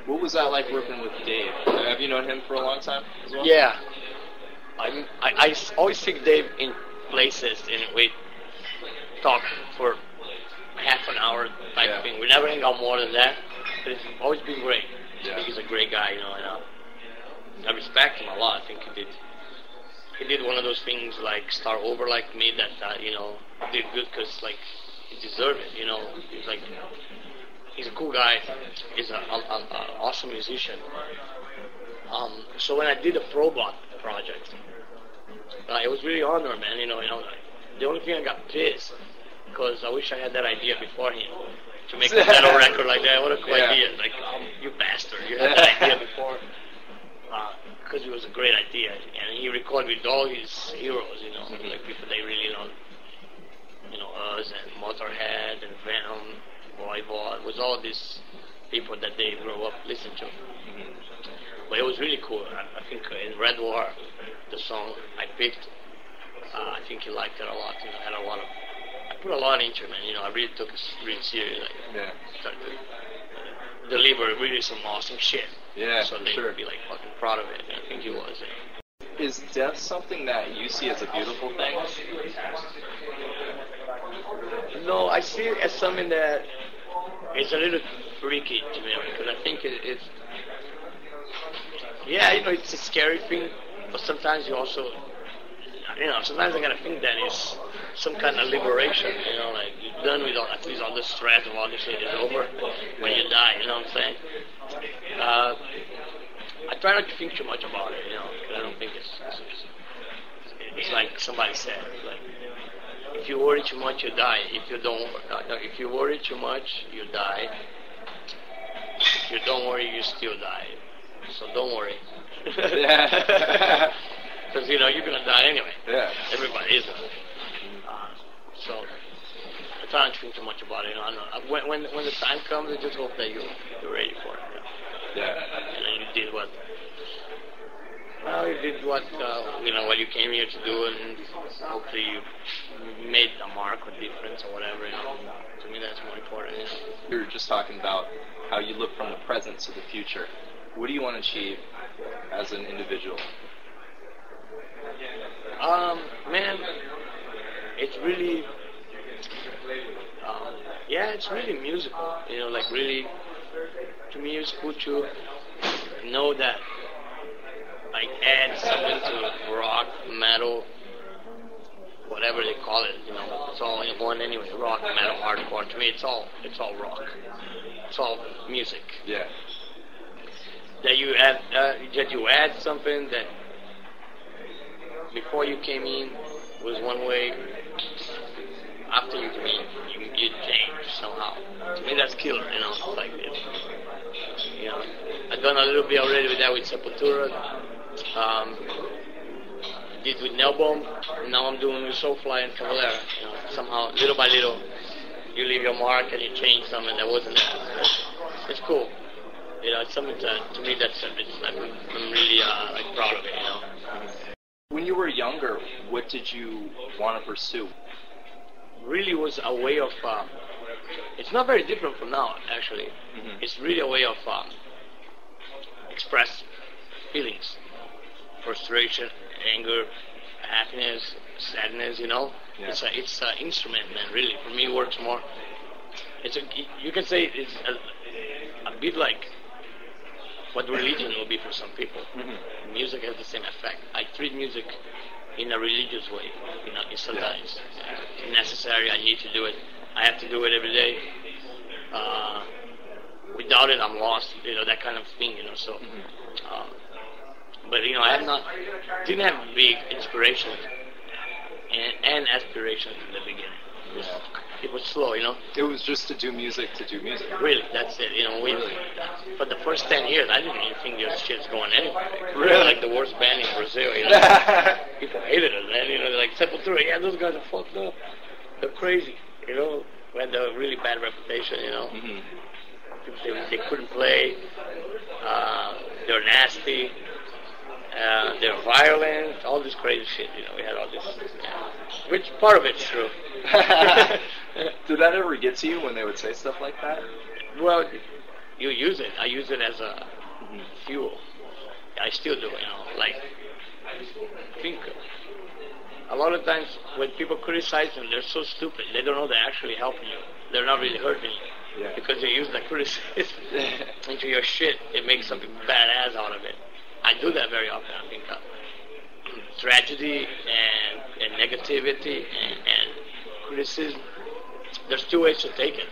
What was that like working with Dave? Have you known him for a long time as well? Yeah. I always take Dave in places and we talk for half an hour type thing. We never hang out more than that, but it's always been great. I think he's a great guy, you know, and I respect him a lot. I think he did one of those things like start over like me that, you know, did good because like he deserved it, you know. He's a cool guy. He's an awesome musician. So when I did the Probot project, it was really honored, man. You know, the only thing I got pissed because I wish I had that idea beforehand to make a metal record like that. What a cool idea! Like, you bastard, you had that idea before. Because it was a great idea, and he recorded with all his heroes, you know, like people they really know, you know, us and Motorhead and Venom, Voivod, was all these people that they grew up listening to. But it was really cool. I think in Red War, the song I picked, I think he liked it a lot. You know, had a lot of, I put a lot into it, man. You know, I really took it really serious. Like, started to deliver really some awesome shit. Yeah, so they would be like fucking proud of it. And I think he was. Is death something that you see as a beautiful thing? No, I see it as something that is a little freaky to me because I think it's. Yeah, you know, it's a scary thing, but sometimes you also, you know, sometimes I gotta think that it's some kind of liberation, you know, like you're done with all, at least all the stress of all this shit is over when you die, you know what I'm saying? I try not to think too much about it, you know, because I don't think it's like somebody said, like, if you worry too much, you die. If you worry too much, you die. If you don't worry, you still die. So don't worry. Because, you know, you're going to die anyway. Yeah. Everybody is. So I try not to think too much about it. You know, I know. When the time comes, I just hope that you're ready for it. You know? Yeah. And then you did what... Well, you did what, you know, what you came here to do, and hopefully you made a mark or difference or whatever, you know. To me, that's more important, you know. You were just talking about how you look from the present to the future. What do you want to achieve as an individual? Man, it's really, it's really musical, you know, like really, to me it's cool to know that, like, add something to rock, metal, whatever they call it, you know, it's all in one anyway, rock, metal, hardcore. To me, it's all rock. It's all music. Yeah. That you add something that before you came in was one way. After you came in, you changed somehow. To me, that's killer. You know, like you know, I've done a little bit already with that with Sepultura. Did with Nailbomb. Now I'm doing with Soulfly and Cavalera. You know, somehow, little by little, you leave your mark and you change something that wasn't there. It's cool. You know, it's something to me that's I'm really like proud of it. You know. When you were younger, what did you want to pursue? Really was a way of. It's not very different from now, actually. It's really a way of express feelings, frustration, anger, happiness, sadness. You know, it's an instrument, man. Really, for me, it works more. You can say it's a bit like what religion will be for some people. Music has the same effect. I treat music in a religious way, you know, sometimes. It's necessary, I need to do it. I have to do it every day. Without it, I'm lost, you know, that kind of thing, you know, so. But, you know, didn't have big inspirations and aspirations in the beginning. It was slow, you know. It was just to do music. Really, that's it. You know, for the first 10 years, I didn't even think this shit's going anywhere. Really? We were like the worst band in Brazil, you know. People hated us, man. You know, they're like, Sepultura, yeah, those guys are fucked up. They're crazy, you know. We had a really bad reputation, you know. People say they couldn't play. They're nasty. They're violent. All this crazy shit, you know. We had all this, which part of it's true. Did that ever get to you when they would say stuff like that? Well, you use it. I use it as a fuel. I still do, like, I think a lot of times when people criticize them, they're so stupid. They don't know they're actually helping you. They're not really hurting you. Yeah. Because they use that criticism into your shit. It makes something badass out of it. I do that very often. I think tragedy and negativity and criticism, there's two ways to take it.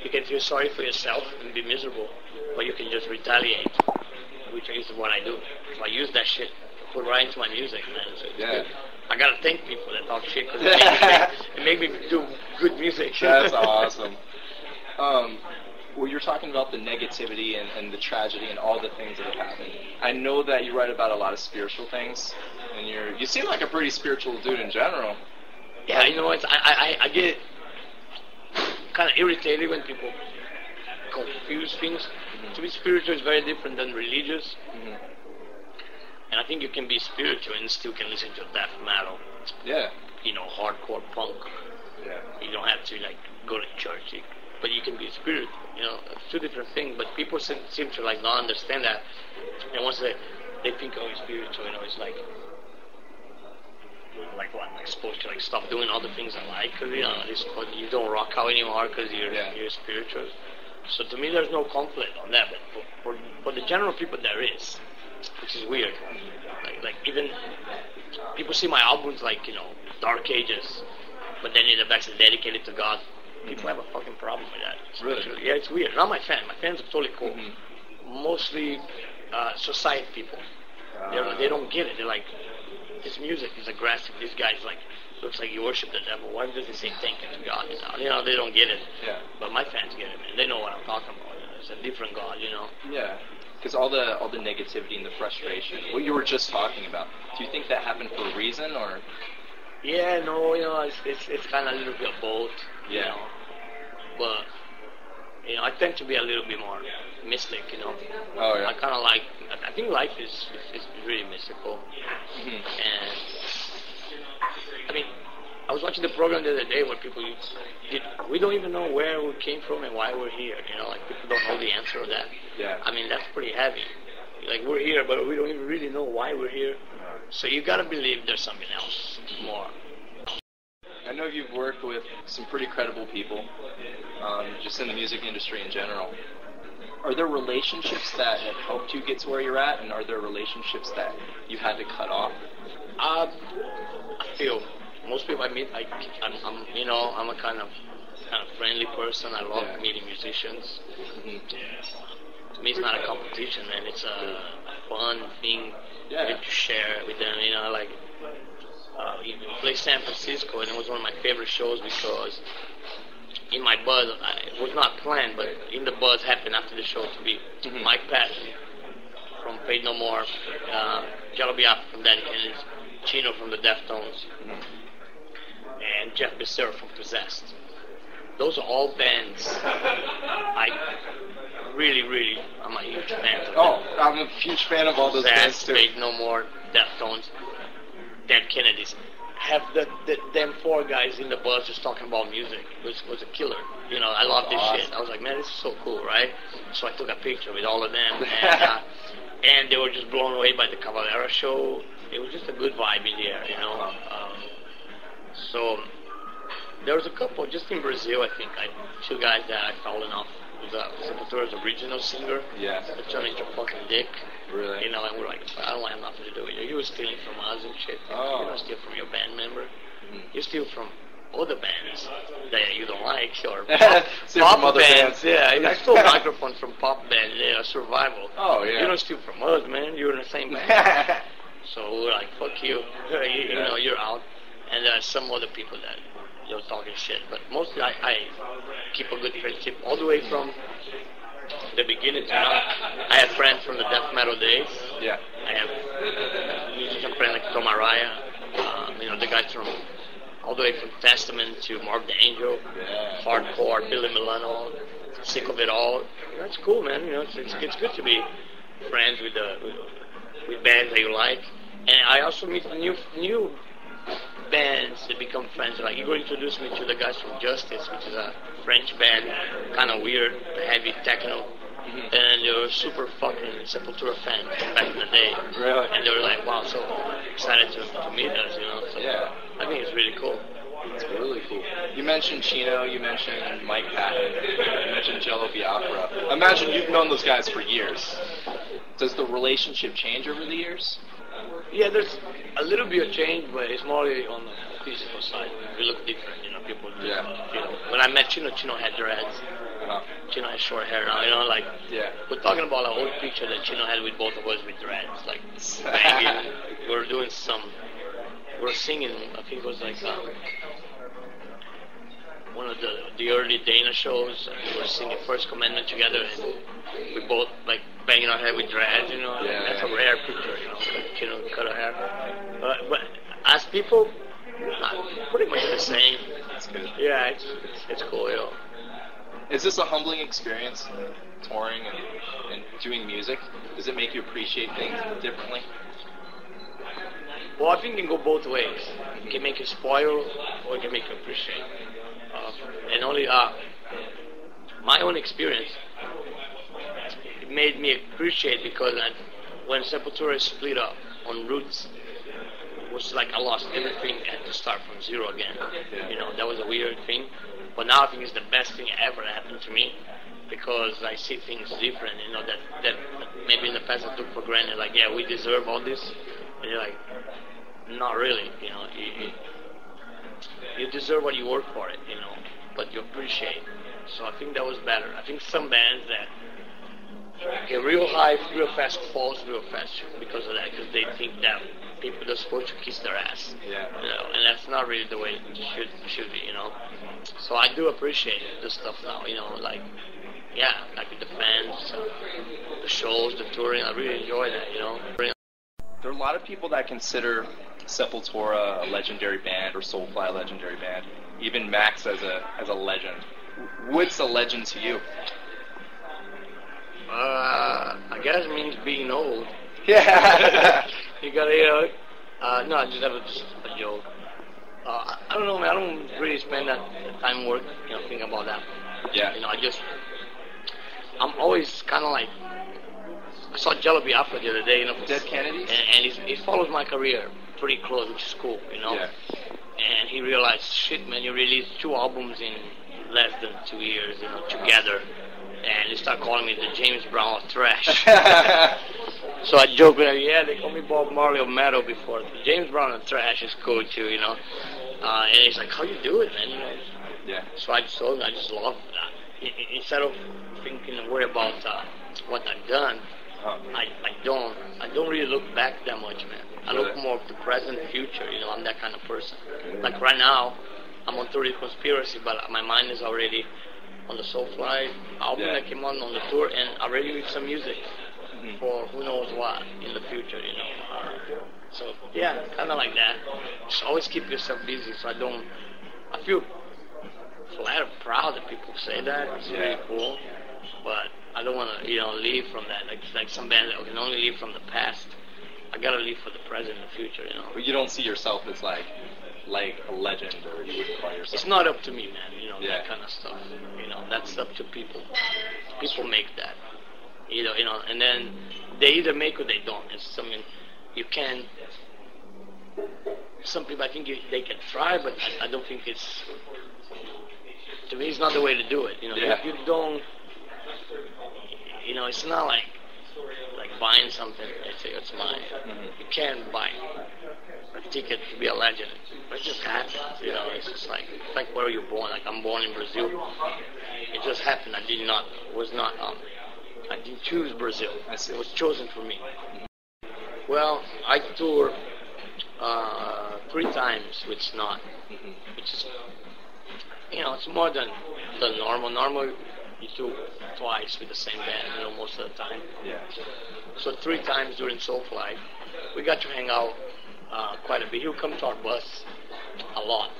You can feel sorry for yourself and be miserable, or you can just retaliate, which is what I do. So I use that shit, put right into my music, man. So it's good. I gotta thank people that talk shit because it make me do good music. That's awesome. Well, you're talking about the negativity and the tragedy and all the things that have happened. I know that you write about a lot of spiritual things, and you seem like a pretty spiritual dude in general. Yeah, I get kind of irritated when people confuse things. Mm-hmm. To be spiritual is very different than religious. Mm-hmm. And I think you can be spiritual and still can listen to death metal. Yeah. Hardcore punk. Yeah. You don't have to go to church, but you can be spiritual. It's two different things. But people seem to not understand that. And once they think, oh, it's spiritual, it's like what? Like supposed to stop doing all the things I like, cause you don't rock out anymore because you're spiritual. So to me, there's no conflict on that. But for the general people, there is, which is weird. Like even people see my albums Dark Ages, but then in the back it's dedicated to God. People have a fucking problem with that. Really? Yeah, it's weird. Not my fans. My fans are totally cool. Mm-hmm. Mostly society people. They don't get it. They're like, this music is aggressive. This guy's looks like you worship the devil. Why does he say thank you to God? They don't get it. Yeah. But my fans get it, man. They know what I'm talking about. It's a different God, Yeah. Because all the negativity and the frustration, what you were just talking about, do you think that happened for a reason, or? Yeah, no, it's kind of a little bit of both. Yeah. But I tend to be a little bit more mystic. Oh yeah. I kind of I think life is really mystical. Mm-hmm. And I mean, I was watching the program the other day where people we don't even know where we came from and why we're here. People don't know the answer to that. Yeah. I mean, that's pretty heavy. We're here, but we don't even really know why we're here. So you gotta believe there's something else more. I know you've worked with some pretty credible people, just in the music industry in general. Are there relationships that have helped you get to where you're at, and are there relationships that you had to cut off? I feel most people I meet, I'm a kind of friendly person. I love meeting musicians. Mm-hmm. To me, it's not a competition, man. It's a fun thing to share with them. We played San Francisco, and it was one of my favorite shows because in my buzz, it was not planned, but in the buzz happened after the show to be Mike Patton from Fade No More, Jello Biafra from Dead Kennedys, Chino from the Deftones, and Jeff Becerra from Possessed. Those are all bands I really, I'm a huge fan of them. Oh, I'm a huge fan of all those bands too. Fade No More, Deftones, Dead Kennedys. Have them four guys in the bus just talking about music was a killer. I love this shit. I was like, man, this is so cool, right? So I took a picture with all of them, and they were just blown away by the Cavalera show. It was just a good vibe in the air, So there was a couple, just in Brazil, I think, two guys that I fell in love with. Sepultura's original singer. Yeah. That turned into a fucking dick. Really? And we're like, I don't have nothing to do with you. You were stealing from us and shit. Oh. You don't steal from your band member. Mm-hmm. You steal from other bands that you don't like, or pop bands. Yeah, I stole microphones from pop bands. Yeah, Survival. Oh, yeah. You don't steal from us, man. You're in the same band. So we're like, fuck you. You're out. And there are some other people that you're talking shit. But mostly I keep a good friendship all the way from the beginning to now. I have friends from the death metal days. Yeah. I have musician friends like Tom Araya. The guys from all the way from Testament to Mark the Angel, hardcore, Billy Milano, Sick of It All. That's cool, man. It's good to be friends with bands that you like. And I also meet new bands that become friends. Like Igor introduced me to the guys from Justice, which is a French band, kind of weird, heavy techno. and they were super fucking Sepultura fans back in the day. Really? And they were like, wow, so excited to meet us, you know. So Yeah. I think it's really cool. It's really cool. You mentioned Chino, you mentioned Mike Patton, you mentioned Jello Biafra. Imagine you've known those guys for years. Does the relationship change over the years? Yeah, there's a little bit of change, but it's more on the physical side. We look different, you know, people do. Yeah. You know, when I met Chino, Chino had dreads. Chino has short hair now, you know, like, Yeah. we're talking about an old picture that Chino had with both of us with dreads, like, banging. We were doing we were singing, I think it was like, one of the early Dana shows. We were singing First Commandment together, and we both, like, banging our head with dreads, you know. Yeah. That's a rare picture, you know, Chino cut our hair. But as people, pretty much the same. That's good. Yeah, it's cool, you know. Is this a humbling experience, touring and doing music? Does it make you appreciate things differently? Well, I think it can go both ways. It can make you spoil, or it can make you appreciate. And only my own experience, it made me appreciate, because when Sepultura split up on Roots, it was like I lost everything and had to start from zero again. You know, that was a weird thing. But now I think it's the best thing ever happened to me, because I see things different, you know, that maybe in the past I took for granted, like, yeah, we deserve all this. And you're like, not really, you know. You deserve what you work for it, you know, but you appreciate. So I think that was better. I think some bands that get real high real fast falls real fast because of that, because they think that people are supposed to kiss their ass. Yeah. You know, and that's not really the way it should be, you know. So I do appreciate this stuff now, you know, like, yeah, like with the fans, the shows, the touring, I really enjoy that, you know. There are a lot of people that consider Sepultura a legendary band, or Soulfly a legendary band. Even Max as a legend. What's a legend to you? I guess it means being old. Yeah. You gotta, no, I just have a joke. I don't know, man. I don't really spend that time work, you know, thinking about that. Yeah. You know, I'm always kind of like, I saw Jello Biafra the other day, you know. Dead Kennedys? And he follows my career pretty close, which is cool, you know. Yeah. And he realized, shit, man, you released 2 albums in less than 2 years, you know, together. And he started calling me the James Brown of thrash. So I joke with him, yeah, they call me Bob Marley of metal before. James Brown of thrash is cool too, you know. And he's like, how you do it, man? You know. Yeah. So I just told him I just love that. Instead of thinking and worry about what I've done, I don't really look back that much, man. I look more to present, future. You know, I'm that kind of person. Like right now, I'm on tour with Conspiracy, but my mind is already on the Soulfly album that came on the tour, and I already made some music for who knows what in the future, you know. So yeah, kind of like that. Just always keep yourself busy, so I feel flat proud that people say that. It's really cool, but I don't want to, you know, leave from that. Like some bands that can only leave from the past. I gotta leave for the present and the future, you know. But you don't see yourself as like a legend, or you wouldn't call yourself. It's not up to me, man. You know, Yeah. that kind of stuff. You know, that's up to people. People make that. You know, and then they either make or they don't. It's something you can. Some people, I think they can try, but I don't think it's. To me, it's not the way to do it. You know, if you don't. You know, it's not like buying something. It's mine. You can't buy a ticket to be a legend. It just happens. You know, it's just like where are you born? Like I'm born in Brazil. It just happened. I didn't choose Brazil. It was chosen for me. Well, I toured 3 times with Snot, which is, you know, it's more than normal. Normal, you tour twice with the same band, you know, most of the time. Yeah. So 3 times during Soulfly, we got to hang out quite a bit. He would come to our bus a lot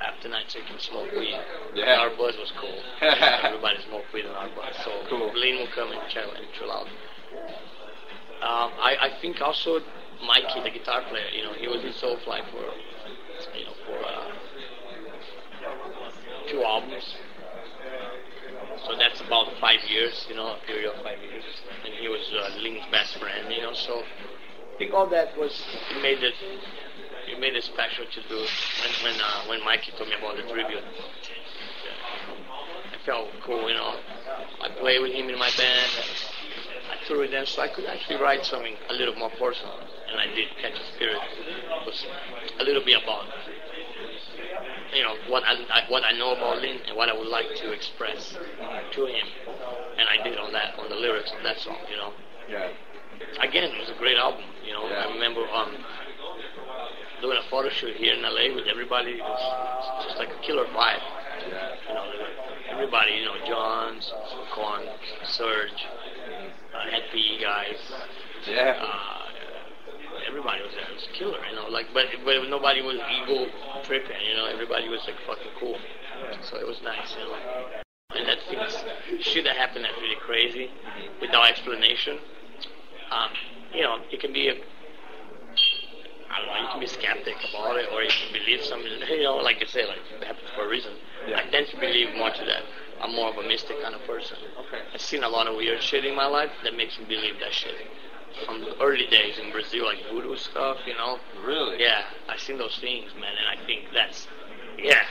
after night so he can smoke weed. Yeah. And our bus was cool. Everybody smoked weed on our bus. So cool. Blaine would come and chill out. I think also Mikey, the guitar player, you know, he was in Soulfly for 2 albums. So that's a about 5 years, you know, a period of 5 years, and he was Link's best friend, you know. So I think all that was it made it special to do. When Mikey told me about the tribute, I felt cool, you know. I played with him in my band. I toured with them, so I could actually write something a little more personal, and I did. Catch a Spirit. It was a little bit about, you know, what I know about Lynn and what I would like to express to him, and I did on the lyrics of that song, you know. Yeah. Again, it was a great album, you know. Yeah. I remember doing a photo shoot here in LA with everybody. It was just like a killer vibe. Yeah. You know, everybody, you know, Johns, Con, Serge, Head PE guys. Yeah. Everybody was there. It was killer, you know. Like, but nobody was ego tripping, you know. Everybody was like fucking cool. So it was nice, you know. And that things, shit that happened that's really crazy, without explanation. You know, it can be I don't know, you can be skeptic about it, or you can believe something, you know, like I say, like, it happens for a reason. Yeah. I tend to believe more to that. I'm more of a mystic kind of person. Okay. I've seen a lot of weird shit in my life that makes me believe that shit. From the early days in Brazil, like voodoo stuff, you know. Really? Yeah, I've seen those things, man, and I think that's, yeah,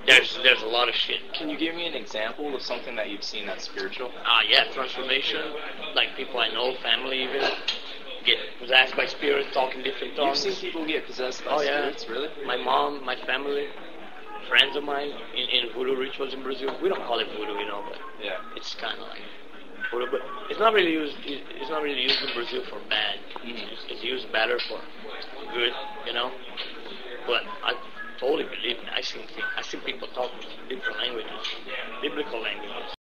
there's a lot of shit. Can you give me an example of something that you've seen that's spiritual? Yeah, transformation, like people I know, family even, get possessed by spirits, talking different tongues. You've seen people get possessed by spirits, really? My mom, my family, friends of mine in voodoo rituals in Brazil. We don't call it voodoo, you know, but yeah, it's kind of like voodoo. But it's not really used. It's not really used in Brazil for bad. It's used better for good, you know. But I totally believe it. I see people talk different languages, biblical languages.